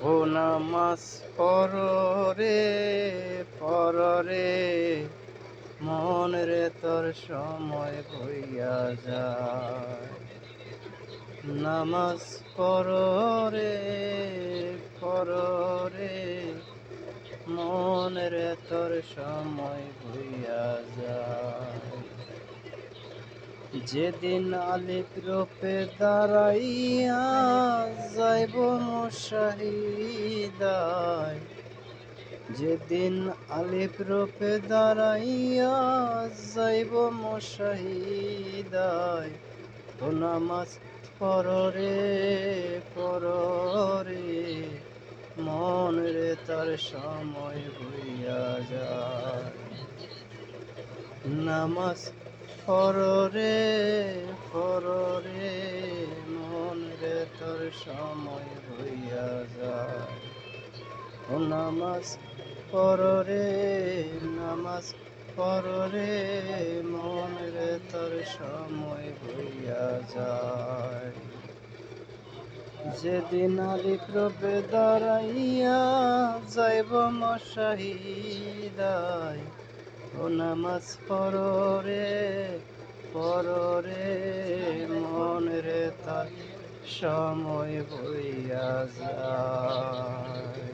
ও নামাজ পড়রে পড়রে মন রে তোর সময় হইয়া যায়। নামাজ পড়রে পড়রে মন রে তোর সময় হইয়া যায়। যেদিন আলিফ রূপে দাঁড়াইয়া যাইব মুশাহিদায়, যেদিন আলিফ রূপে দাঁড়াইয়া যাইব মুশাহিদায়। ও নামাজ পড়রে পড়রে মন রে তার সময় হইয়া যায়। নামাজ পড়রে পড়রে মন রে তোর সময় হইয়া যায়। ও নামাজ পড়রে নামাজ পড়রে মন রে তোর সময় হইয়া যায়। যেদিন আলিফ রূপে দাঁড়াইয়া যাইব মুশাহিদায়। ও নামাজ পড়রে পড়রে মন রে তার সময় হইয়া যায়।